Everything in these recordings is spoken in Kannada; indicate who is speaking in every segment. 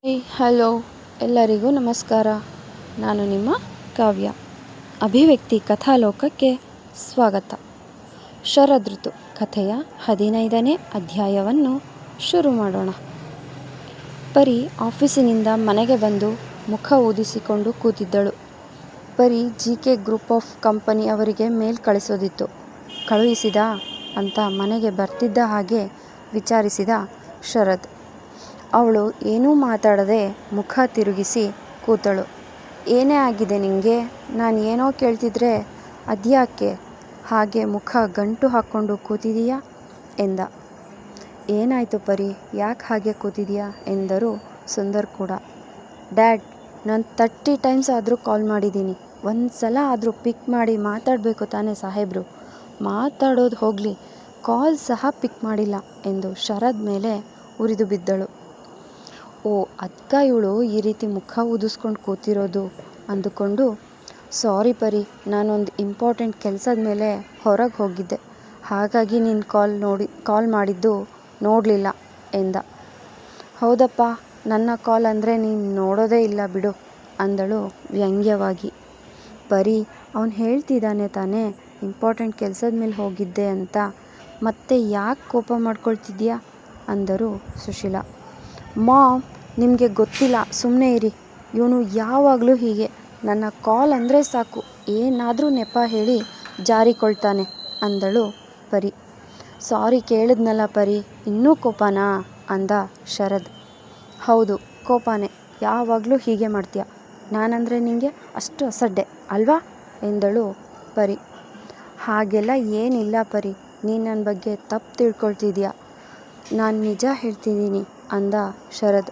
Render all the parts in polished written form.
Speaker 1: ಹಲೋ, ಎಲ್ಲರಿಗೂ ನಮಸ್ಕಾರ. ನಾನು ನಿಮ್ಮ ಕಾವ್ಯ. ಅಭಿವ್ಯಕ್ತಿ ಕಥಾಲೋಕಕ್ಕೆ ಸ್ವಾಗತ. ಶರದೃತು ಕಥೆಯ 15ನೇ ಅಧ್ಯಾಯವನ್ನು ಶುರು ಮಾಡೋಣ. ಪರಿ ಆಫೀಸಿನಿಂದ ಮನೆಗೆ ಬಂದು ಮುಖ ಊದಿಸಿಕೊಂಡು ಕೂತಿದ್ದಳು. ಪರಿ GK ಗ್ರೂಪ್ ಆಫ್ ಕಂಪನಿ ಅವರಿಗೆ ಮೇಲ್ ಕಳಿಸೋದಿತ್ತು. ಕಳುಹಿಸಿದಾ ಅಂತ ಮನೆಗೆ ಬರ್ತಿದ್ದ ಹಾಗೆ ವಿಚಾರಿಸಿದ ಶರದ್. ಅವಳು ಏನೂ ಮಾತಾಡದೆ ಮುಖ ತಿರುಗಿಸಿ ಕೂತಳು. ಏನೇ ಆಗಿದೆ ನಿಂಗೆ? ನಾನು ಏನೋ ಕೇಳ್ತಿದ್ರೆ ಅದ್ಯಾಕೆ ಹಾಗೆ ಮುಖ ಗಂಟು ಹಾಕ್ಕೊಂಡು ಕೂತಿದೀಯಾ ಎಂದ. ಏನಾಯಿತು ಪರಿ, ಯಾಕೆ ಹಾಗೆ ಕೂತಿದೀಯಾ ಎಂದರು ಸುಂದರ್ ಕೂಡ. ಡ್ಯಾಡ್, ನಾನು 30 ಟೈಮ್ಸ್ ಆದರೂ ಕಾಲ್ ಮಾಡಿದ್ದೀನಿ. ಒಂದು ಸಲ ಆದರೂ ಪಿಕ್ ಮಾಡಿ ಮಾತಾಡಬೇಕು ತಾನೇ ಸಾಹೇಬ್ರು. ಮಾತಾಡೋದು ಹೋಗಲಿ, ಕಾಲ್ ಸಹ ಪಿಕ್ ಮಾಡಿಲ್ಲ ಎಂದು ಶರದ್ ಮೇಲೆ ಉರಿದು ಬಿದ್ದಳು. ಓ, ಅದ್ಕ ಇವಳು ಈ ರೀತಿ ಮುಖ ಊದಿಸ್ಕೊಂಡು ಕೂತಿರೋದು ಅಂದುಕೊಂಡು, ಸಾರಿ ಪರಿ, ನಾನೊಂದು ಇಂಪಾರ್ಟೆಂಟ್ ಕೆಲಸದ ಮೇಲೆ ಹೊರಗೆ ಹೋಗಿದ್ದೆ, ಹಾಗಾಗಿ ನೀನು ಕಾಲ್ ಮಾಡಿದ್ದು ನೋಡಲಿಲ್ಲ ಎಂದ. ಹೌದಪ್ಪ, ನನ್ನ ಕಾಲ್ ಅಂದರೆ ನೀನು ನೋಡೋದೇ ಇಲ್ಲ ಬಿಡು ಅಂದಳು ವ್ಯಂಗ್ಯವಾಗಿ. ಪರಿ, ಅವನು ಹೇಳ್ತಿದ್ದಾನೆ ತಾನೇ ಇಂಪಾರ್ಟೆಂಟ್ ಕೆಲಸದ ಮೇಲೆ ಹೋಗಿದ್ದೆ ಅಂತ, ಮತ್ತೆ ಯಾಕೆ ಕೋಪ ಮಾಡ್ಕೊಳ್ತಿದ್ಯಾ ಅಂದರು ಸುಶೀಲಾ. ಮಾಮ್, ನಿಮಗೆ ಗೊತ್ತಿಲ್ಲ, ಸುಮ್ಮನೆ ಇರಿ. ಇವನು ಯಾವಾಗಲೂ ಹೀಗೆ, ನನ್ನ ಕಾಲ್ ಅಂದರೆ ಸಾಕು ಏನಾದರೂ ನೆಪ ಹೇಳಿ ಜಾರಿಕೊಳ್ತಾನೆ ಅಂದಳು ಪರಿ. ಸಾರಿ ಕೇಳಿದ್ನಲ್ಲ ಪರಿ, ಇನ್ನೂ ಕೋಪನಾ ಅಂದ ಶರದ್. ಹೌದು, ಕೋಪನೇ, ಯಾವಾಗಲೂ ಹೀಗೆ ಮಾಡ್ತೀಯ. ನಾನಂದರೆ ನಿಂಗೆ ಅಷ್ಟು ಅಸಡ್ಡೆ ಅಲ್ವಾ ಎಂದಳು ಪರಿ. ಹಾಗೆಲ್ಲ ಏನಿಲ್ಲ ಪರಿ, ನೀನು ನನ್ನ ಬಗ್ಗೆ ತಪ್ಪು ತಿಳ್ಕೊಳ್ತಿದ್ಯಾ. ನಾನು ನಿಜ ಹೇಳ್ತಿದ್ದೀನಿ ಅಂದ ಶರದ್.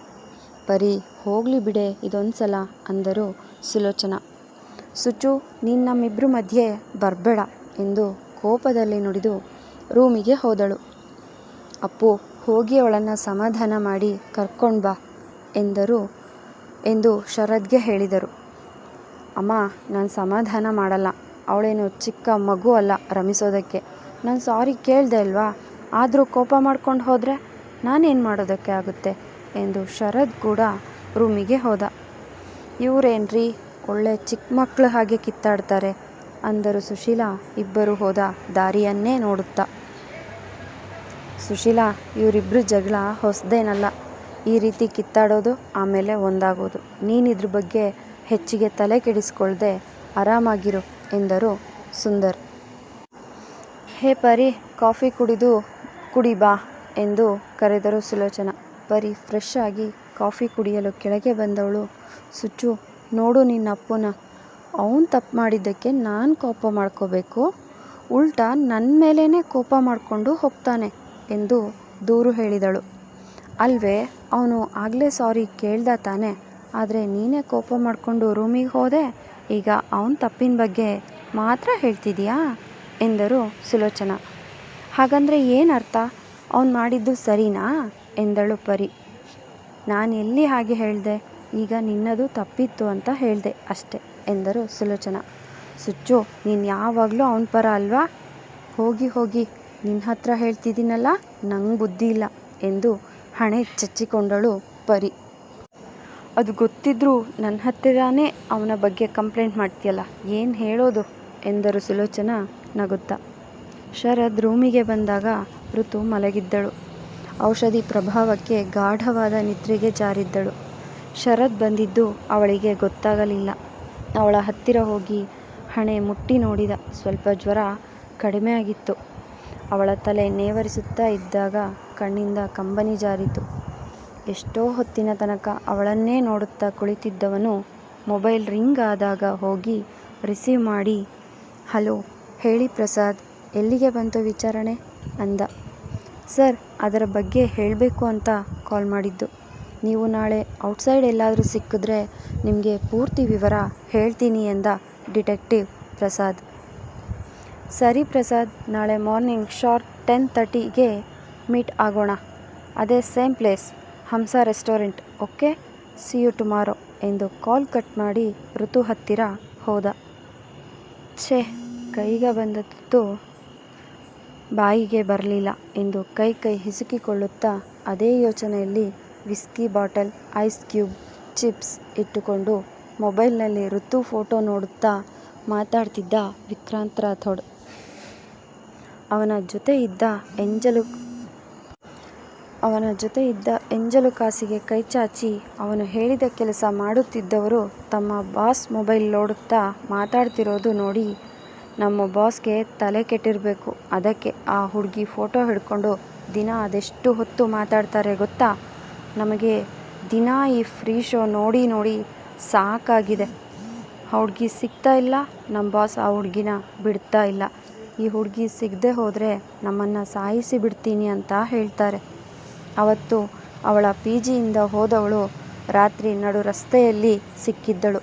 Speaker 1: ಪರಿ, ಹೋಗಲಿ ಬಿಡೆ ಇದೊಂದು ಸಲ ಅಂದರು ಸುಲೋಚನಾ. ಸುಚು, ನೀನು ನಮ್ಮಿಬ್ಬರ ಮಧ್ಯೆ ಬರಬೇಡ ಎಂದು ಕೋಪದಲ್ಲಿ ನುಡಿದು ರೂಮಿಗೆ ಹೋದಳು. ಅಪ್ಪು, ಹೋಗಿ ಅವಳನ್ನು ಸಮಾಧಾನ ಮಾಡಿ ಕರ್ಕೊಂಡು ಬಾ ಎಂದು ಶರದ್ಗೆ ಹೇಳಿದರು. ಅಮ್ಮ, ನಾನು ಸಮಾಧಾನ ಮಾಡಲ್ಲ. ಅವಳೇನು ಚಿಕ್ಕ ಮಗು ಅಲ್ಲ ರಮಿಸೋದಕ್ಕೆ. ನಾನು ಸಾರಿ ಕೇಳಿದೆ ಅಲ್ವಾ, ಆದರೂ ಕೋಪ ಮಾಡ್ಕೊಂಡು ಹೋದರೆ ನಾನೇನು ಮಾಡೋದಕ್ಕೆ ಆಗುತ್ತೆ ಎಂದು ಶರದ್ ಕೂಡ ರೂಮಿಗೆ ಹೋದ. ಇವರೇನ್ರಿ ಒಳ್ಳೆ ಚಿಕ್ಕ ಮಕ್ಕಳ ಹಾಗೆ ಕಿತ್ತಾಡ್ತಾರೆ ಅಂದರು ಸುಶೀಲಾ ಇಬ್ಬರು ಹೋದ ದಾರಿಯನ್ನೇ ನೋಡುತ್ತಾ. ಸುಶೀಲಾ, ಇವರಿಬ್ಬರು ಜಗಳ ಹೊಸದೇನಲ್ಲ. ಈ ರೀತಿ ಕಿತ್ತಾಡೋದು ಆಮೇಲೆ ಒಂದಾಗೋದು. ನೀನಿದ್ರ ಬಗ್ಗೆ ಹೆಚ್ಚಿಗೆ ತಲೆ ಕೆಡಿಸ್ಕೊಳ್ದೆ ಆರಾಮಾಗಿರು ಎಂದರು ಸುಂದರ್. ಹೇ ಪರಿ, ಕಾಫಿ ಕುಡಿ ಬಾ ಎಂದು ಕರೆದರು ಸುಲೋಚನಾ. ಪರಿ ಫ್ರೆಶ್ ಆಗಿ ಕಾಫಿ ಕುಡಿಯಲು ಕೆಳಗೆ ಬಂದವಳು. ಸುಚ್ಚು, ನೋಡು ನಿನ್ನ ಅಪ್ಪನ, ಅವನು ತಪ್ಪು ಮಾಡಿದ್ದಕ್ಕೆ ನಾನು ಕೋಪ ಮಾಡ್ಕೋಬೇಕು, ಉಲ್ಟಾ ನನ್ನ ಮೇಲೇ ಕೋಪ ಮಾಡಿಕೊಂಡು ಹೋಗ್ತಾನೆ ಎಂದು ದೂರು ಹೇಳಿದಳು. ಅಲ್ವೇ, ಅವನು ಆಗಲೇ ಸಾರಿ ಕೇಳ್ದ ತಾನೆ, ಆದರೆ ನೀನೇ ಕೋಪ ಮಾಡಿಕೊಂಡು ರೂಮಿಗೆ ಹೋದೆ. ಈಗ ಅವನ ತಪ್ಪಿನ ಬಗ್ಗೆ ಮಾತ್ರ ಹೇಳ್ತಿದೀಯಾ ಎಂದರು ಸುಲೋಚನಾ. ಹಾಗಂದರೆ ಏನರ್ಥ? ಅವನು ಮಾಡಿದ್ದು ಸರಿನಾ ಎಂದಳು ಪರಿ. ನಾನು ಎಲ್ಲಿ ಹಾಗೆ ಹೇಳಿದೆ, ಈಗ ನಿನ್ನದು ತಪ್ಪಿತ್ತು ಅಂತ ಹೇಳಿದೆ ಅಷ್ಟೆ ಎಂದರು ಸುಲೋಚನಾ. ಸುಚ್ಚು, ನೀನು ಯಾವಾಗಲೂ ಅವನ ಪರ ಅಲ್ವಾ? ಹೋಗಿ ನಿನ್ನ ಹತ್ರ ಹೇಳ್ತಿದ್ದೀನಲ್ಲ, ನಂಗೆ ಬುದ್ಧಿ ಇಲ್ಲ ಎಂದು ಹಣೆ ಚಚ್ಚಿಕೊಂಡಳು ಪರಿ. ಅದು ಗೊತ್ತಿದ್ರೂ ನನ್ನ ಹತ್ತಿರನೇ ಅವನ ಬಗ್ಗೆ ಕಂಪ್ಲೇಂಟ್ ಮಾಡ್ತೀಯಲ್ಲ, ಏನು ಹೇಳೋದು ಎಂದರು ಸುಲೋಚನಾ ನಗುತ್ತಾ. ಶರದ್ ರೂಮಿಗೆ ಬಂದಾಗ ಋತು ಮಲಗಿದ್ದಳು. ಔಷಧಿ ಪ್ರಭಾವಕ್ಕೆ ಗಾಢವಾದ ನಿದ್ರೆಗೆ ಜಾರಿದ್ದಳು. ಶರದ್ ಬಂದಿದ್ದು ಅವಳಿಗೆ ಗೊತ್ತಾಗಲಿಲ್ಲ. ಅವಳ ಹತ್ತಿರ ಹೋಗಿ ಹಣೆ ಮುಟ್ಟಿ ನೋಡಿದ. ಸ್ವಲ್ಪ ಜ್ವರ ಕಡಿಮೆ ಆಗಿತ್ತು. ಅವಳ ತಲೆ ನೇವರಿಸುತ್ತಾ ಇದ್ದಾಗ ಕಣ್ಣಿಂದ ಕಂಬನಿ ಜಾರಿತು. ಎಷ್ಟೋ ಹೊತ್ತಿನ ತನಕ ಅವಳನ್ನೇ ನೋಡುತ್ತಾ ಕುಳಿತಿದ್ದವನು ಮೊಬೈಲ್ ರಿಂಗ್ ಆದಾಗ ಹೋಗಿ ರಿಸೀವ್ ಮಾಡಿ, ಹಲೋ ಹೇಳಿ ಪ್ರಸಾದ್, ಎಲ್ಲಿಗೆ ಬಂತು ವಿಚಾರಣೆ ಅಂದ. ಸರ್, ಅದರ ಬಗ್ಗೆ ಹೇಳಬೇಕು ಅಂತ ಕಾಲ್ ಮಾಡಿದ್ದು. ನೀವು ನಾಳೆ ಔಟ್ಸೈಡ್ ಎಲ್ಲಾದರೂ ಸಿಕ್ಕಿದ್ರೆ ನಿಮಗೆ ಪೂರ್ತಿ ವಿವರ ಹೇಳ್ತೀನಿ ಎಂದ ಡಿಟೆಕ್ಟಿವ್ ಪ್ರಸಾದ್. ಸರಿ ಪ್ರಸಾದ್, ನಾಳೆ ಮಾರ್ನಿಂಗ್ ಶಾರ್ಪ್ 10:30ಗೆ ಮೀಟ್ ಆಗೋಣ. ಅದೇ same place, Hamsa restaurant. Okay, see you tomorrow ಎಂದು ಕಾಲ್ ಕಟ್ ಮಾಡಿ ಋತು ಹತ್ತಿರ ಹೋದ. ಛೇ, ಕೈಗೆ ಬಂದದ್ದು ಬಾಯಿಗೆ ಬರಲಿಲ್ಲ ಎಂದು ಕೈ ಹಿಸುಕಿಕೊಳ್ಳುತ್ತಾ ಅದೇ ಯೋಚನೆಯಲ್ಲಿ whisky bottle, ice cube, chips ಇಟ್ಟುಕೊಂಡು ಮೊಬೈಲ್ನಲ್ಲಿ ಋತು ಫೋಟೋ ನೋಡುತ್ತಾ ಮಾತಾಡ್ತಿದ್ದ ವಿಕ್ರಾಂತ್ ರಾಥೋಡ್. ಅವನ ಜೊತೆ ಇದ್ದ ಎಂಜಲು ಕಾಸಿಗೆ ಕೈಚಾಚಿ ಅವನು ಹೇಳಿದ ಕೆಲಸ ಮಾಡುತ್ತಿದ್ದವರು ತಮ್ಮ ಬಾಸ್ ಮೊಬೈಲ್ ನೋಡುತ್ತಾ ಮಾತಾಡ್ತಿರೋದು ನೋಡಿ ನಮ್ಮ ಬಾಸ್ಗೆ ತಲೆ ಕೆಟ್ಟಿರಬೇಕು. ಅದಕ್ಕೆ ಆ ಹುಡುಗಿ ಫೋಟೋ ಹಿಡ್ಕೊಂಡು ದಿನ ಅದೆಷ್ಟು ಹೊತ್ತು ಮಾತಾಡ್ತಾರೆ ಗೊತ್ತಾ? ನಮಗೆ ದಿನ ಈ ಫ್ರೀ ಶೋ ನೋಡಿ ನೋಡಿ ಸಾಕಾಗಿದೆ. ಆ ಹುಡುಗಿ ಸಿಗ್ತಾ ಇಲ್ಲ, ನಮ್ಮ ಬಾಸ್ ಆ ಹುಡುಗಿನ ಬಿಡ್ತಾ ಇಲ್ಲ. ಈ ಹುಡುಗಿ ಸಿಗದೆ ಹೋದರೆ ನಮ್ಮನ್ನು ಸಾಯಿಸಿ ಬಿಡ್ತೀನಿ ಅಂತ ಹೇಳ್ತಾರೆ. ಅವತ್ತು ಅವಳ ಪಿಜಿಯಿಂದ ಹೋದವಳು ರಾತ್ರಿ ನಡು ರಸ್ತೆಯಲ್ಲಿ ಸಿಕ್ಕಿದ್ದಳು.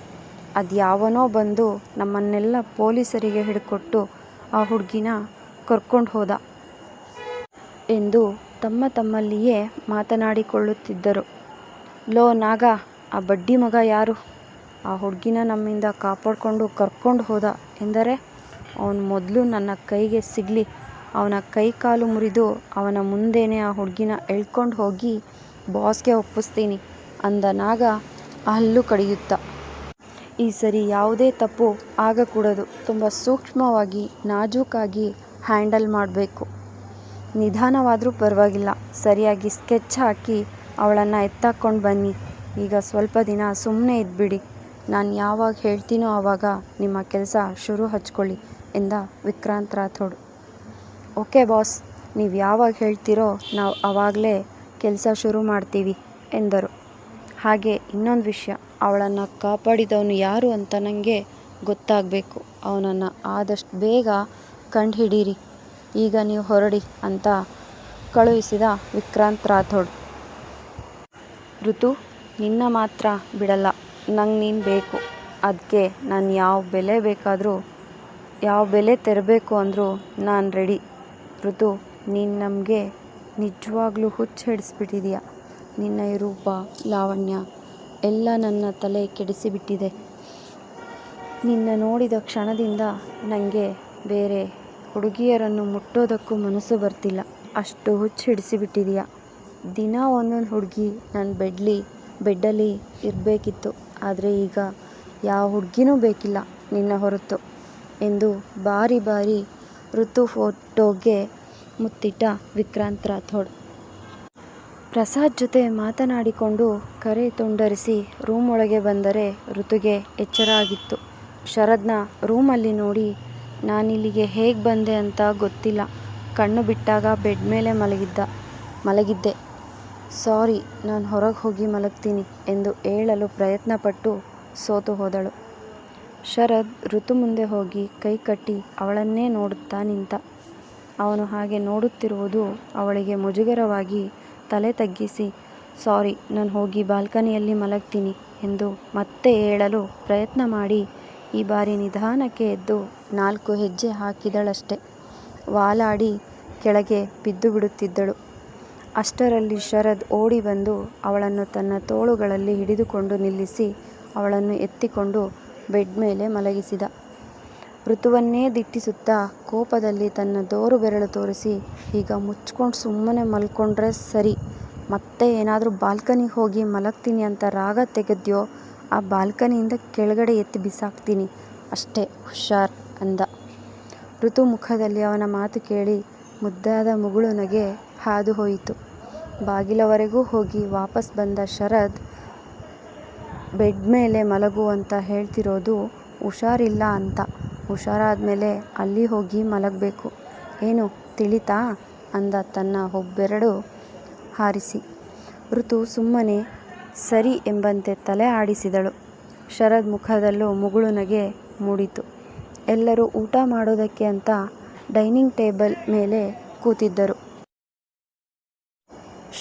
Speaker 1: ಅದ್ಯಾವನೋ ಬಂದು ನಮ್ಮನ್ನೆಲ್ಲ ಪೊಲೀಸರಿಗೆ ಹಿಡ್ಕೊಟ್ಟು ಆ ಹುಡುಗಿನ ಕರ್ಕೊಂಡು ಹೋದ ಎಂದು ತಮ್ಮಲ್ಲಿಯೇ ಮಾತನಾಡಿಕೊಳ್ಳುತ್ತಿದ್ದರು. ಲೋ ನಾಗ, ಆ ಬಡ್ಡಿ ಮಗ ಯಾರು? ಆ ಹುಡುಗಿನ ನಮ್ಮಿಂದ ಕಾಪಾಡಿಕೊಂಡು ಕರ್ಕೊಂಡು ಹೋದ ಎಂದರೆ ಅವನು ಮೊದಲು ನನ್ನ ಕೈಗೆ ಸಿಗಲಿ, ಅವನ ಕೈ ಕಾಲು ಮುರಿದು ಅವನ ಮುಂದೆನೇ ಆ ಹುಡುಗಿನ ಎಳ್ಕೊಂಡು ಹೋಗಿ ಬಾಸ್ಗೆ ಒಪ್ಪಿಸ್ತೀನಿ ಅಂದ ನಾಗ ಹಲ್ಲು ಕಡಿಯುತ್ತಾ. ಈ ಸರಿ ಯಾವುದೇ ತಪ್ಪು ಆಗಕೂಡದು. ತುಂಬ ಸೂಕ್ಷ್ಮವಾಗಿ ನಾಜೂಕಾಗಿ ಹ್ಯಾಂಡಲ್ ಮಾಡಬೇಕು. ನಿಧಾನವಾದರೂ ಪರವಾಗಿಲ್ಲ, ಸರಿಯಾಗಿ ಸ್ಕೆಚ್ ಹಾಕಿ ಅವಳನ್ನು ಎತ್ತಾಕೊಂಡು ಬನ್ನಿ. ಈಗ ಸ್ವಲ್ಪ ದಿನ ಸುಮ್ಮನೆ ಇದ್ಬಿಡಿ. ನಾನು ಯಾವಾಗ ಹೇಳ್ತೀನೋ ಆವಾಗ ನಿಮ್ಮ ಕೆಲಸ ಶುರು ಹಚ್ಕೊಳ್ಳಿ ಎಂದ ವಿಕ್ರಾಂತ್ ರಾಥೋಡ್. ಓಕೆ ಬಾಸ್, ನೀವು ಯಾವಾಗ ಹೇಳ್ತೀರೋ ನಾವು ಆವಾಗಲೇ ಕೆಲಸ ಶುರು ಮಾಡ್ತೀವಿ ಎಂದರು. ಹಾಗೆ ಇನ್ನೊಂದು ವಿಷಯ, ಅವಳನ್ನು ಕಾಪಾಡಿದವನು ಯಾರು ಅಂತ ನನಗೆ ಗೊತ್ತಾಗಬೇಕು. ಅವನನ್ನು ಆದಷ್ಟು ಬೇಗ ಕಂಡುಹಿಡೀರಿ. ಈಗ ನೀವು ಹೊರಡಿ ಅಂತ ಕಳುಹಿಸಿದ ವಿಕ್ರಾಂತ್ ರಾಥೋಡ್. ಋತು, ನಿನ್ನ ಮಾತ್ರ ಬಿಡಲ್ಲ. ನಂಗೆ ನೀನು ಬೇಕು. ಅದಕ್ಕೆ ನಾನು ಯಾವ ಬೆಲೆ ತೆರಬೇಕು ಅಂದರೂ ನಾನು ರೆಡಿ. ಋತು, ನೀನು ನಮಗೆ ನಿಜವಾಗ್ಲೂ ಹುಚ್ಚು ಹಿಡಿಸ್ಬಿಟ್ಟಿದೀಯ. ನಿನ್ನ ಈ ರೂಪ, ಲಾವಣ್ಯ ಎಲ್ಲ ನನ್ನ ತಲೆ ಕೆಡಿಸಿಬಿಟ್ಟಿದೆ. ನಿನ್ನ ನೋಡಿದ ಕ್ಷಣದಿಂದ ನನಗೆ ಬೇರೆ ಹುಡುಗಿಯರನ್ನು ಮುಟ್ಟೋದಕ್ಕೂ ಮನಸ್ಸು ಬರ್ತಿಲ್ಲ. ಅಷ್ಟು ಹುಚ್ಚು ಹಿಡಿಸಿಬಿಟ್ಟಿದೀಯ. ದಿನ ಒಂದೊಂದು ಹುಡುಗಿ ನನ್ನ ಬೆಡ್ಡಲ್ಲಿ ಇರಬೇಕಿತ್ತು. ಆದರೆ ಈಗ ಯಾವ ಹುಡುಗಿನೂ ಬೇಕಿಲ್ಲ ನಿನ್ನ ಹೊರತು ಎಂದು ಬಾರಿ ಋತು ಫೋಟೋಗೆ ಮುತ್ತಿಟ್ಟ ವಿಕ್ರಾಂತ್ ರಾಥೋಡ್. ಪ್ರಸಾದ್ ಜೊತೆ ಮಾತನಾಡಿಕೊಂಡು ಕರೆ ತುಂಡರಿಸಿ ರೂಮ್ ಒಳಗೆ ಬಂದರೆ ಋತುಗೆ ಎಚ್ಚರ ಆಗಿತ್ತು. ಶರದ್ನ ರೂಮಲ್ಲಿ ನೋಡಿ, ನಾನಿಲ್ಲಿಗೆ ಹೇಗೆ ಬಂದೆ ಅಂತ ಗೊತ್ತಿಲ್ಲ. ಕಣ್ಣು ಬಿಟ್ಟಾಗ ಬೆಡ್ ಮೇಲೆ ಮಲಗಿದ್ದೆ. ಸಾರಿ, ನಾನು ಹೊರಗೆ ಹೋಗಿ ಮಲಗ್ತೀನಿ ಎಂದು ಹೇಳಲು ಪ್ರಯತ್ನಪಟ್ಟು ಸೋತು ಹೋದಳು. ಶರದ್ ಋತು ಮುಂದೆ ಹೋಗಿ ಕೈ ಕಟ್ಟಿ ಅವಳನ್ನೇ ನೋಡುತ್ತಾ ನಿಂತ. ಅವನು ಹಾಗೆ ನೋಡುತ್ತಿರುವುದು ಅವಳಿಗೆ ಮುಜುಗರವಾಗಿ ತಲೆ ತಗ್ಗಿಸಿ, ಸಾರಿ, ನಾನು ಹೋಗಿ ಬಾಲ್ಕನಿಯಲ್ಲಿ ಮಲಗ್ತೀನಿ ಎಂದು ಮತ್ತೆ ಹೇಳಲು ಪ್ರಯತ್ನ ಮಾಡಿ ಈ ಬಾರಿ ನಿಧಾನಕ್ಕೆ ಎದ್ದು 4 ಹೆಜ್ಜೆ ಹಾಕಿದಳಷ್ಟೆ. ವಾಲಾಡಿ ಕೆಳಗೆ ಬಿದ್ದು ಬಿಡುತ್ತಿದ್ದಳು. ಅಷ್ಟರಲ್ಲಿ ಶರದ್ ಓಡಿ ಬಂದು ಅವಳನ್ನು ತನ್ನ ತೋಳುಗಳಲ್ಲಿ ಹಿಡಿದುಕೊಂಡು ನಿಲ್ಲಿಸಿ ಅವಳನ್ನು ಎತ್ತಿಕೊಂಡು ಬೆಡ್ ಮೇಲೆ ಮಲಗಿಸಿದ. ಋತುವನ್ನೇ ದಿಟ್ಟಿಸುತ್ತಾ ಕೋಪದಲ್ಲಿ ತನ್ನ ದೋರು ಬೆರಳು ತೋರಿಸಿ, ಈಗ ಮುಚ್ಕೊಂಡು ಸುಮ್ಮನೆ ಮಲ್ಕೊಂಡ್ರೆ ಸರಿ. ಮತ್ತೆ ಏನಾದರೂ ಬಾಲ್ಕನಿಗೆ ಹೋಗಿ ಮಲಗ್ತೀನಿ ಅಂತ ರಾಗ ತೆಗೆದ್ಯೋ, ಆ ಬಾಲ್ಕನಿಯಿಂದ ಕೆಳಗಡೆ ಎತ್ತಿ ಬಿಸಾಕ್ತೀನಿ ಅಷ್ಟೇ, ಹುಷಾರ್ ಅಂದ. ಋತು ಮುಖದಲ್ಲಿ ಅವನ ಮಾತು ಕೇಳಿ ಮುದ್ದಾದ ಮುಗುಳು ನಗೆ ಹಾದು ಹೋಯಿತು. ಬಾಗಿಲವರೆಗೂ ಹೋಗಿ ವಾಪಸ್ ಬಂದ ಶರದ್, ಬೆಡ್ ಮೇಲೆ ಮಲಗು ಅಂತ ಹೇಳ್ತಿರೋದು ಹುಷಾರಿಲ್ಲ ಅಂತ. ಹುಷಾರಾದ್ಮೇಲೆ ಅಲ್ಲಿ ಹೋಗಿ ಮಲಗಬೇಕು. ಏನು ತಿಳಿತಾ ಅಂದ ತನ್ನ ಒಬ್ಬೆರಡು ಹಾರಿಸಿ. ಋತು ಸುಮ್ಮನೆ ಸರಿ ಎಂಬಂತೆ ತಲೆ ಆಡಿಸಿದಳು. ಶರದ್ ಮುಖದಲ್ಲೂ ಮುಗುಳು ನಗೆ ಮೂಡಿತು. ಎಲ್ಲರೂ ಊಟ ಮಾಡೋದಕ್ಕೆ ಅಂತ ಡೈನಿಂಗ್ ಟೇಬಲ್ ಮೇಲೆ ಕೂತಿದ್ದರು.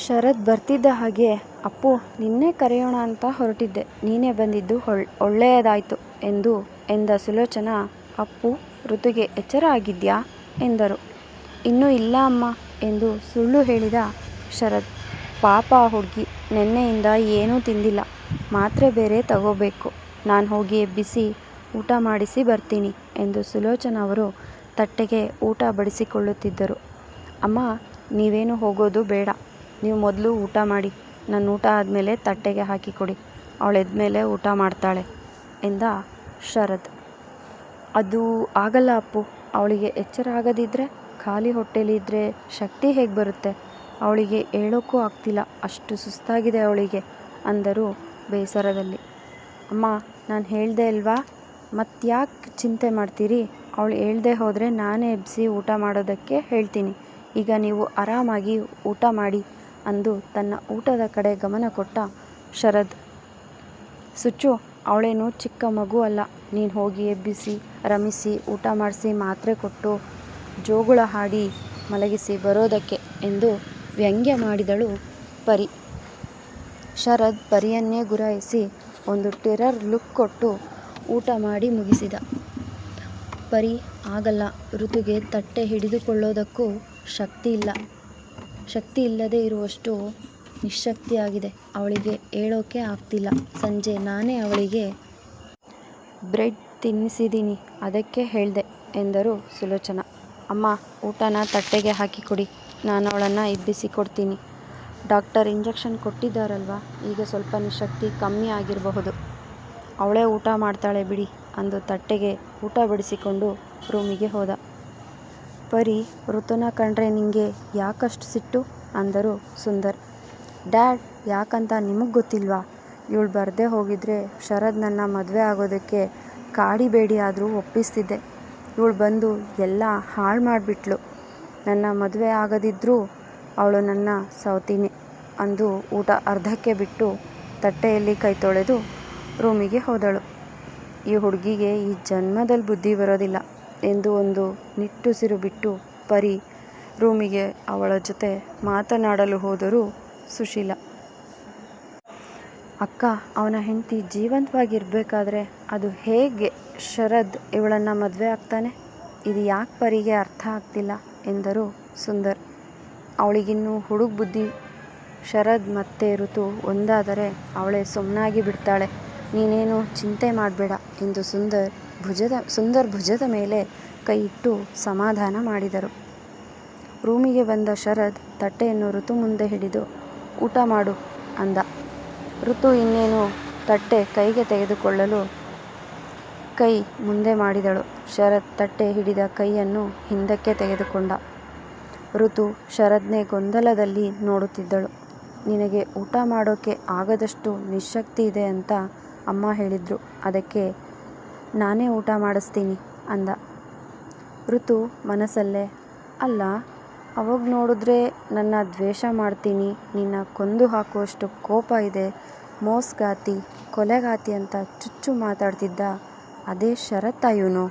Speaker 1: ಶರದ್ ಬರ್ತಿದ್ದ ಹಾಗೆ, ಅಪ್ಪು, ನಿನ್ನೆ ಕರೆಯೋಣ ಅಂತ ಹೊರಟಿದ್ದೆ, ನೀನೇ ಬಂದಿದ್ದು ಒಳ್ಳೆಯದಾಯಿತು ಎಂದ ಸುಲೋಚನಾ. ಅಪ್ಪು, ಋತುಗೆ ಎಚ್ಚರ ಆಗಿದ್ಯಾ ಎಂದರು. ಇನ್ನೂ ಇಲ್ಲ ಅಮ್ಮ ಎಂದು ಸುಳ್ಳು ಹೇಳಿದ ಶರದ್. ಪಾಪ ಆ ಹುಡುಗಿ, ನೆನ್ನೆಯಿಂದ ಏನೂ ತಿಂದಿಲ್ಲ. ಮಾತ್ರೆ ಬೇರೆ ತಗೋಬೇಕು. ನಾನು ಹೋಗಿ ಎಬ್ಬಿಸಿ ಊಟ ಮಾಡಿಸಿ ಬರ್ತೀನಿ ಎಂದು ಸುಲೋಚನಾ ಅವರು ತಟ್ಟೆಗೆ ಊಟ ಬಡಿಸಿಕೊಳ್ಳುತ್ತಿದ್ದರು. ಅಮ್ಮ, ನೀವೇನು ಹೋಗೋದು ಬೇಡ. ನೀವು ಮೊದಲು ಊಟ ಮಾಡಿ. ನನ್ನ ಊಟ ಆದಮೇಲೆ ತಟ್ಟೆಗೆ ಹಾಕಿ ಕೊಡಿ, ಅವಳು ಎದ್ಮೇಲೆ ಊಟ ಮಾಡ್ತಾಳೆ ಎಂದ ಶರದ್. ಅದು ಆಗಲ್ಲ ಅಪ್ಪು, ಅವಳಿಗೆ ಎಚ್ಚರ ಆಗದಿದ್ದರೆ, ಖಾಲಿ ಹೊಟ್ಟೆಲಿದ್ದರೆ ಶಕ್ತಿ ಹೇಗೆ ಬರುತ್ತೆ? ಅವಳಿಗೆ ಹೇಳೋಕ್ಕೂ ಆಗ್ತಿಲ್ಲ, ಅಷ್ಟು ಸುಸ್ತಾಗಿದೆ ಅವಳಿಗೆ ಅಂದರು ಬೇಸರದಲ್ಲಿ. ಅಮ್ಮ, ನಾನು ಹೇಳ್ದೆ ಅಲ್ವಾ, ಮತ್ತ್ಯಾಕೆ ಚಿಂತೆ ಮಾಡ್ತೀರಿ? ಅವಳು ಹೇಳ್ದೆ ಹೋದರೆ ನಾನೇ ಎಬ್ಬಿಸಿ ಊಟ ಮಾಡೋದಕ್ಕೆ ಹೇಳ್ತೀನಿ. ಈಗ ನೀವು ಆರಾಮಾಗಿ ಊಟ ಮಾಡಿ ಅಂದು ತನ್ನ ಊಟದ ಕಡೆ ಗಮನ ಕೊಟ್ಟ ಶರದ್. ಸುಚ್ಚು, ಅವಳೇನು ಚಿಕ್ಕ ಮಗು ಅಲ್ಲ, ನೀನು ಹೋಗಿ ಎಬ್ಬಿಸಿ ರಮಿಸಿ ಊಟ ಮಾಡಿಸಿ ಮಾತ್ರೆ ಕೊಟ್ಟು ಜೋಗುಳ ಹಾಡಿ ಮಲಗಿಸಿ ಬರೋದಕ್ಕೆ ಎಂದು ವ್ಯಂಗ್ಯ ಮಾಡಿದಳು ಪರಿ. ಶರದ್ ಪರಿಯನ್ನೇ ಗುರಾಯಿಸಿ ಒಂದು ಟೆರರ್ ಲುಕ್ ಕೊಟ್ಟು ಊಟ ಮಾಡಿ ಮುಗಿಸಿದ. ಪರಿ, ಆಗಲ್ಲ, ಋತುಗೆ ತಟ್ಟೆ ಹಿಡಿದುಕೊಳ್ಳೋದಕ್ಕೂ ಶಕ್ತಿ ಇಲ್ಲದೆ ಇರುವಷ್ಟು ನಿಶ್ಶಕ್ತಿಯಾಗಿದೆ, ಅವಳಿಗೆ ಹೇಳೋಕೆ ಆಗ್ತಿಲ್ಲ. ಸಂಜೆ ನಾನೇ ಅವಳಿಗೆ ಬ್ರೆಡ್ ತಿನ್ನಿಸಿದ್ದೀನಿ, ಅದಕ್ಕೆ ಹೇಳ್ದೆ ಎಂದರು ಸುಲೋಚನಾ. ಅಮ್ಮ, ಊಟನ ತಟ್ಟೆಗೆ ಹಾಕಿ ಕೊಡಿ, ನಾನು ಅವಳನ್ನು ಎಬ್ಬಿಸಿ ಕೊಡ್ತೀನಿ. ಡಾಕ್ಟರ್ ಇಂಜೆಕ್ಷನ್ ಕೊಟ್ಟಿದ್ದಾರಲ್ವಾ, ಈಗ ಸ್ವಲ್ಪ ನಿಶ್ಶಕ್ತಿ ಕಮ್ಮಿ ಆಗಿರಬಹುದು, ಅವಳೇ ಊಟ ಮಾಡ್ತಾಳೆ ಬಿಡಿ ಅಂದು ತಟ್ಟೆಗೆ ಊಟ ಬಡಿಸಿಕೊಂಡು ರೂಮಿಗೆ ಹೋದ. ಪರಿ, ಋತುನ ಕಂಡ್ರೆ ನಿಂಗೆ ಯಾಕಷ್ಟು ಸಿಟ್ಟು ಅಂದರು ಸುಂದರ್. ಡ್ಯಾಡ್, ಯಾಕಂತ ನಿಮಗೆ ಗೊತ್ತಿಲ್ವಾ? ಇವಳು ಬರದೇ ಹೋಗಿದ್ರೆ ಶರದ್ ನನ್ನ ಮದುವೆ ಆಗೋದಕ್ಕೆ ಕಾಡಿಬೇಡಿ ಆದರೂ ಒಪ್ಪಿಸ್ತಿದ್ದೆ. ಇವಳು ಬಂದು ಎಲ್ಲ ಹಾಳು ಮಾಡಿಬಿಟ್ಲು. ನನ್ನ ಮದುವೆ ಆಗದಿದ್ದರೂ ಅವಳು ನನ್ನ ಸವತಿನೇ ಅಂದು ಊಟ ಅರ್ಧಕ್ಕೆ ಬಿಟ್ಟು ತಟ್ಟೆಯಲ್ಲಿ ಕೈ ತೊಳೆದು ರೂಮಿಗೆ ಹೋದಳು. ಈ ಹುಡುಗಿಗೆ ಈ ಜನ್ಮದಲ್ಲಿ ಬುದ್ಧಿ ಬರೋದಿಲ್ಲ ಎಂದು ಒಂದು ನಿಟ್ಟುಸಿರು ಬಿಟ್ಟು ಪರಿ ರೂಮಿಗೆ ಅವಳ ಜೊತೆ ಮಾತನಾಡಲು ಹೋದರು ಸುಶೀಲ. ಅಕ್ಕ, ಅವನ ಹೆಂಡತಿ ಜೀವಂತವಾಗಿರಬೇಕಾದ್ರೆ ಅದು ಹೇಗೆ ಶರದ್ ಇವಳನ್ನು ಮದುವೆ ಆಗ್ತಾನೆ? ಇದು ಯಾಕೆ ಪರಿಗೆ ಅರ್ಥ ಆಗ್ತಿಲ್ಲ ಎಂದರು ಸುಂದರ್. ಅವಳಿಗಿನ್ನೂ ಹುಡುಗ ಬುದ್ಧಿ. ಶರದ್ ಮತ್ತು ಋತು ಒಂದಾದರೆ ಅವಳೇ ಸುಮ್ಮನಾಗಿ ಬಿಡ್ತಾಳೆ, ನೀನೇನು ಚಿಂತೆ ಮಾಡಬೇಡ ಎಂದು ಸುಂದರ್ ಭುಜದ ಮೇಲೆ ಕೈ ಇಟ್ಟು ಸಮಾಧಾನ ಮಾಡಿದರು. ರೂಮಿಗೆ ಬಂದ ಶರದ್ ತಟ್ಟೆಯನ್ನು ಋತು ಮುಂದೆ ಹಿಡಿದು ಊಟ ಮಾಡು ಅಂದ. ಋತು ಇನ್ನೇನು ತಟ್ಟೆ ಕೈಗೆ ತೆಗೆದುಕೊಳ್ಳಲು ಕೈ ಮುಂದೆ ಮಾಡಿದಳು. ಶರದ್ ತಟ್ಟೆ ಹಿಡಿದ ಕೈಯನ್ನು ಹಿಂದಕ್ಕೆ ತೆಗೆದುಕೊಂಡ. ಋತು ಶರದ್ನೇ ಗೊಂದಲದಲ್ಲಿ ನೋಡುತ್ತಿದ್ದಳು. ನಿನಗೆ ಊಟ ಮಾಡೋಕೆ ಆಗದಷ್ಟು ನಿಶ್ಶಕ್ತಿ ಇದೆ ಅಂತ ಅಮ್ಮ ಹೇಳಿದ್ರು, ಅದಕ್ಕೆ ನಾನೇ ಊಟ ಮಾಡಿಸ್ತೀನಿ ಅಂದ. ಋತು ಮನಸ್ಸಲ್ಲೇ, ಅಲ್ಲ, ಅವಾಗ ನೋಡಿದ್ರೆ ನನ್ನ ದ್ವೇಷ ಮಾಡ್ತೀನಿ, ನಿನ್ನ ಕೊಂದು ಹಾಕುವಷ್ಟು ಕೋಪ ಇದೆ, ಮೋಸಗಾತಿ ಕೊಲೆಗಾತಿ ಅಂತ ಚುಚ್ಚು ಮಾತಾಡ್ತಿದ್ದ ಅದೇ ಶರತ್ತ ಇವನು.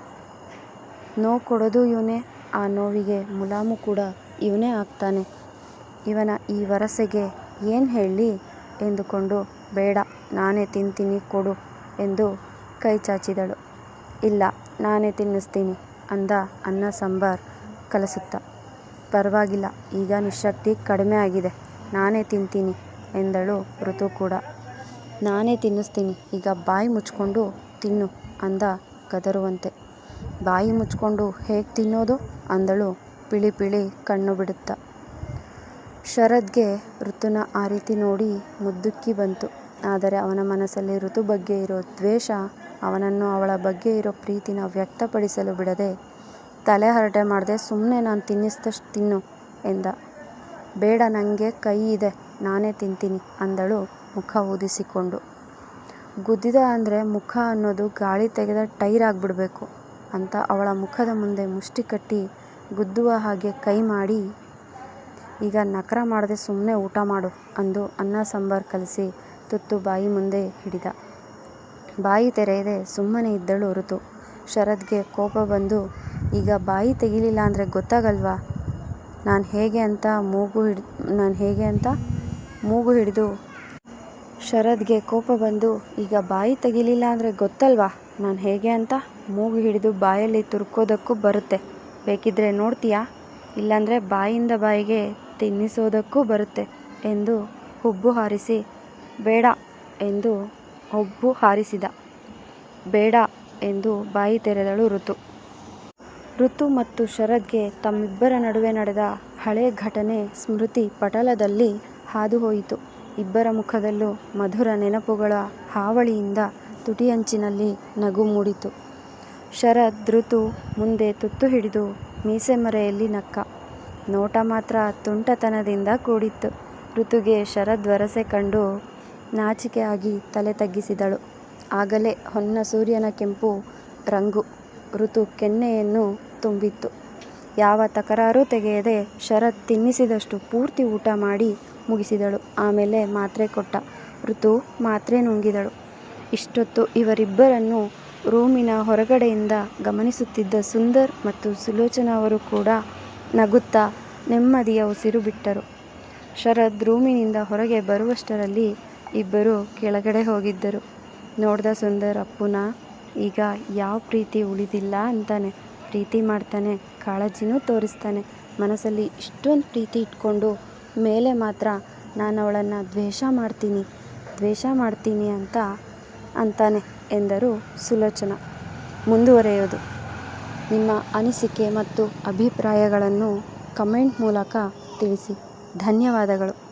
Speaker 1: ನೋವು ಕೊಡೋದು ಇವನೇ, ಆ ನೋವಿಗೆ ಮುಲಾಮು ಕೂಡ ಇವನೇ ಆಗ್ತಾನೆ. ಇವನ ಈ ವರಸೆಗೆ ಏನು ಹೇಳಲಿ ಎಂದುಕೊಂಡು, ಬೇಡ, ನಾನೇ ತಿಂತೀನಿ ಕೊಡು ಎಂದು ಕೈ ಚಾಚಿದಳು. ಇಲ್ಲ, ನಾನೇ ತಿನ್ನಿಸ್ತೀನಿ ಅಂದ ಅನ್ನ ಸಾಂಬಾರ್ ಕಲಸುತ್ತಾ. ಪರವಾಗಿಲ್ಲ, ಈಗ ನಿಶ್ಶಕ್ತಿ ಕಡಿಮೆ ಆಗಿದೆ, ನಾನೇ ತಿಂತೀನಿ ಎಂದಳು ಋತು ಕೂಡ. ನಾನೇ ತಿನ್ನಿಸ್ತೀನಿ, ಈಗ ಬಾಯಿ ಮುಚ್ಕೊಂಡು ತಿನ್ನು ಅಂದ ಗದರುವಂತೆ. ಬಾಯಿ ಮುಚ್ಕೊಂಡು ಹೇಗೆ ತಿನ್ನೋದು ಅಂದಳು ಪಿಳಿ ಪಿಳಿ ಕಣ್ಣು ಬಿಡುತ್ತಾ. ಶರದ್ಗೆ ಋತುನ ಆ ರೀತಿ ನೋಡಿ ಮುದ್ದುಕ್ಕಿ ಬಂತು. ಆದರೆ ಅವನ ಮನಸ್ಸಲ್ಲಿ ಋತು ಬಗ್ಗೆ ಇರೋ ದ್ವೇಷ ಅವನನ್ನು ಅವಳ ಬಗ್ಗೆ ಇರೋ ಪ್ರೀತಿನ ವ್ಯಕ್ತಪಡಿಸಲು ಬಿಡದೆ ತಲೆ ಹರಟೆ ಮಾಡದೆ ಸುಮ್ಮನೆ ನಾನು ತಿನ್ನಿಸಿದಷ್ಟು ತಿನ್ನು ಎಂದ. ಬೇಡ, ನನಗೆ ಕೈ ಇದೆ, ನಾನೇ ತಿಂತೀನಿ ಅಂದಳು ಮುಖ ಊದಿಸಿಕೊಂಡು. ಗುದ್ದಿದ ಅಂದರೆ ಮುಖ ಅನ್ನೋದು ಗಾಳಿ ತೆಗೆದ ಟೈರ್ ಆಗಿಬಿಡ್ಬೇಕು ಅಂತ ಅವಳ ಮುಖದ ಮುಂದೆ ಮುಷ್ಟಿ ಕಟ್ಟಿ ಗುದ್ದುವ ಹಾಗೆ ಕೈ ಮಾಡಿ, ಈಗ ನಖರ ಮಾಡದೆ ಸುಮ್ಮನೆ ಊಟ ಮಾಡು ಅಂದು ಅನ್ನ ಸಾಂಬಾರ್ ಕಲಸಿ ತುತ್ತು ಬಾಯಿ ಮುಂದೆ ಹಿಡಿದ. ಬಾಯಿ ತೆರೆಯದೆ ಸುಮ್ಮನೆ ಇದ್ದಳು ಋತು. ಶರದ್ಗೆ ಕೋಪ ಬಂದು, ಈಗ ಬಾಯಿ ತೆಗಿಲಿಲ್ಲ ಅಂದರೆ ಗೊತ್ತಾಗಲ್ವಾ ನಾನು ಹೇಗೆ ಅಂತ ಮೂಗು ಹಿಡಿದು ಶರದ್ಗೆ ಕೋಪ ಬಂದು, ಈಗ ಬಾಯಿ ತೆಗಿಲಿಲ್ಲ ಅಂದರೆ ಗೊತ್ತಲ್ವಾ ನಾನು ಹೇಗೆ ಅಂತ ಮೂಗು ಹಿಡಿದು ಬಾಯಲ್ಲಿ ತುರ್ಕೋದಕ್ಕೂ ಬರುತ್ತೆ, ಬೇಕಿದ್ರೆ ನೋಡ್ತೀಯಾ, ಇಲ್ಲಾಂದರೆ ಬಾಯಿಂದ ಬಾಯಿಗೆ ತಿನ್ನಿಸೋದಕ್ಕೂ ಬರುತ್ತೆ ಎಂದು ಹುಬ್ಬು ಹಾರಿಸಿ ಬೇಡ ಎಂದು ಹುಬ್ಬು ಹಾರಿಸಿದ. ಬೇಡ ಎಂದು ಬಾಯಿ ತೆರೆದಳು ಋತು. ಋತು ಮತ್ತು ಶರದ್ಗೆ ತಮ್ಮಿಬ್ಬರ ನಡುವೆ ನಡೆದ ಹಳೆ ಘಟನೆ ಸ್ಮೃತಿ ಪಟಲದಲ್ಲಿ ಹಾದು ಹೋಯಿತು. ಇಬ್ಬರ ಮುಖದಲ್ಲೂ ಮಧುರ ನೆನಪುಗಳ ಹಾವಳಿಯಿಂದ ತುಟಿಯಂಚಿನಲ್ಲಿ ನಗು ಮೂಡಿತು. ಶರದ್ ಋತು ಮುಂದೆ ತುತ್ತು ಹಿಡಿದು ಮೀಸೆಮರೆಯಲ್ಲಿ ನಕ್ಕ. ನೋಟ ಮಾತ್ರ ತುಂಟತನದಿಂದ ಕೂಡಿತ್ತು. ಋತುಗೆ ಶರದ್ ವರಸೆ ಕಂಡು ನಾಚಿಕೆ ಆಗಿ ತಲೆ ತಗ್ಗಿಸಿದಳು. ಆಗಲೇ ಹೊನ್ನ ಸೂರ್ಯನ ಕೆಂಪು ರಂಗು ಋತು ಕೆನ್ನೆಯನ್ನು ತುಂಬಿತ್ತು. ಯಾವ ತಕರಾರೂ ತೆಗೆಯದೆ ಶರದ್ ತಿನ್ನಿಸಿದಷ್ಟು ಪೂರ್ತಿ ಊಟ ಮಾಡಿ ಮುಗಿಸಿದಳು. ಆಮೇಲೆ ಮಾತ್ರೆ ಕೊಟ್ಟ. ಋತು ಮಾತ್ರೆ ನುಂಗಿದಳು. ಇಷ್ಟೊತ್ತು ಇವರಿಬ್ಬರನ್ನು ರೂಮಿನ ಹೊರಗಡೆಯಿಂದ ಗಮನಿಸುತ್ತಿದ್ದ ಸುಂದರ್ ಮತ್ತು ಸುಲೋಚನಾ ಅವರು ಕೂಡ ನಗುತ್ತಾ ನೆಮ್ಮದಿಯ ಉಸಿರು ಬಿಟ್ಟರು. ಶರದ್ ರೂಮಿನಿಂದ ಹೊರಗೆ ಬರುವಷ್ಟರಲ್ಲಿ ಇಬ್ಬರು ಕೆಳಗಡೆ ಹೋಗಿದ್ದರು. ನೋಡ್ದ ಸುಂದರ್, ಅಪ್ಪುನ ಈಗ ಯಾವ ಪ್ರೀತಿ ಉಳಿದಿಲ್ಲ ಅಂತಾನೆ. ಪ್ರೀತಿ ಮಾಡ್ತಾನೆ, ಕಾಳಜಿನೂ ತೋರಿಸ್ತಾನೆ. ಮನಸ್ಸಲ್ಲಿ ಇಷ್ಟೊಂದು ಪ್ರೀತಿ ಇಟ್ಕೊಂಡು ಮೇಲೆ ಮಾತ್ರ ನಾನು ಅವಳನ್ನು ದ್ವೇಷ ಮಾಡ್ತೀನಿ ಅಂತಾನೆ ಎಂದರು ಸುಲೋಚನಾ. ಮುಂದುವರೆಯೋದು. ನಿಮ್ಮ ಅನಿಸಿಕೆ ಮತ್ತು ಅಭಿಪ್ರಾಯಗಳನ್ನು ಕಮೆಂಟ್ ಮೂಲಕ ತಿಳಿಸಿ. ಧನ್ಯವಾದಗಳು.